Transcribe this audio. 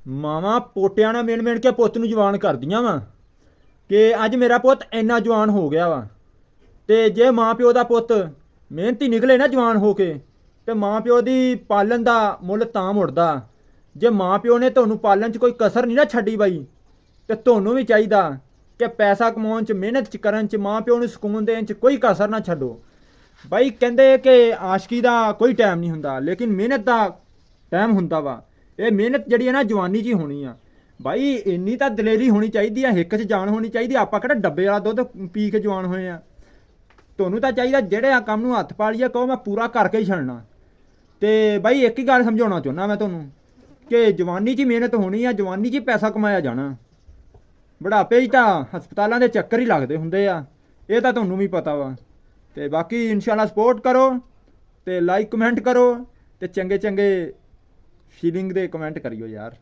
ਮਾਵਾਂ ਪੋਟਿਆਂ ਨਾਲ ਮਿਣ ਮਿਣ ਕੇ ਪੁੱਤ ਨੂੰ ਜਵਾਨ ਕਰਦੀਆਂ ਵਾ ਕਿ ਅੱਜ ਮੇਰਾ ਪੁੱਤ ਇੰਨਾ ਜਵਾਨ ਹੋ ਗਿਆ ਵਾ। ਤੇ ਜੇ ਮਾਂ ਪਿਓ ਦਾ ਪੁੱਤ ਮਿਹਨਤੀ ਨਿਕਲੇ ਨਾ ਜਵਾਨ ਹੋ ਕੇ, ਤੇ ਮਾਂ ਪਿਓ ਦੀ ਪਾਲਣ ਦਾ ਮੁੱਲ ਤਾਂ ਮੁੜਦਾ ਜੇ ਮਾਂ ਪਿਓ ਨੇ ਤੁਹਾਨੂੰ ਪਾਲਣ 'ਚ ਕੋਈ ਕਸਰ ਨਹੀਂ ਨਾ ਛੱਡੀ ਬਾਈ। ਤੇ ਤੁਹਾਨੂੰ ਵੀ ਚਾਹੀਦਾ ਕਿ ਪੈਸਾ ਕਮਾਉਣ 'ਚ ਮਿਹਨਤ 'ਚ ਕਰਨ 'ਚ ਮਾਂ ਪਿਓ ਨੂੰ ਸਕੂਨ ਦੇਣ 'ਚ ਕੋਈ ਕਸਰ ਨਾ ਛੱਡੋ ਬਾਈ। ਕਹਿੰਦੇ ਕਿ ਆਸ਼ਕੀ ਦਾ ਕੋਈ ਟਾਈਮ ਨਹੀਂ ਹੁੰਦਾ, ਲੇਕਿਨ ਮਿਹਨਤ ਦਾ ਟਾਈਮ ਹੁੰਦਾ ਵਾ। ਇਹ ਮਿਹਨਤ ਜਿਹੜੀ ਹੈ ਨਾ ਜਵਾਨੀ 'ਚ ਹੀ ਹੋਣੀ ਆ ਬਾਈ। ਇੰਨੀ ਤਾਂ ਦਲੇਰੀ ਹੋਣੀ ਚਾਹੀਦੀ ਆ, ਹਿੱਕ 'ਚ ਜਾਨ ਹੋਣੀ ਚਾਹੀਦੀ। ਆਪਾਂ ਕਿਹੜਾ ਡੱਬੇ ਵਾਲਾ ਦੁੱਧ ਪੀ ਕੇ ਜਵਾਨ ਹੋਏ ਆ। ਤੁਹਾਨੂੰ ਤਾਂ ਚਾਹੀਦਾ ਜਿਹੜੇ ਆ ਕੰਮ ਨੂੰ ਹੱਥ ਪਾ ਲਈਏ ਕਹੋ ਮੈਂ ਪੂਰਾ ਕਰਕੇ ਹੀ ਛੱਡਣਾ। ਤੇ ਬਾਈ ਇੱਕ ਹੀ ਗੱਲ ਸਮਝਾਉਣਾ ਚਾਹੁੰਦਾ ਮੈਂ ਤੁਹਾਨੂੰ ਕਿ ਜਵਾਨੀ 'ਚ ਹੀ ਮਿਹਨਤ ਹੋਣੀ ਆ, ਜਵਾਨੀ 'ਚ ਹੀ ਪੈਸਾ ਕਮਾਇਆ ਜਾਣਾ। ਬੁਢਾਪੇ 'ਚ ਤਾਂ ਹਸਪਤਾਲਾਂ ਦੇ ਚੱਕਰ ਹੀ ਲੱਗਦੇ ਹੁੰਦੇ ਆ, ਇਹ ਤਾਂ ਤੁਹਾਨੂੰ ਵੀ ਪਤਾ ਵਾ। ਤੇ ਬਾਕੀ ਇਨਸ਼ਾਅੱਲਾ ਸਪੋਰਟ ਕਰੋ ਤੇ ਲਾਈਕ ਕਮੈਂਟ ਕਰੋ ਤੇ ਚੰਗੇ ਚੰਗੇ ਫੀਲਿੰਗ ਦੇ ਕਮੈਂਟ ਕਰਿਓ ਯਾਰ।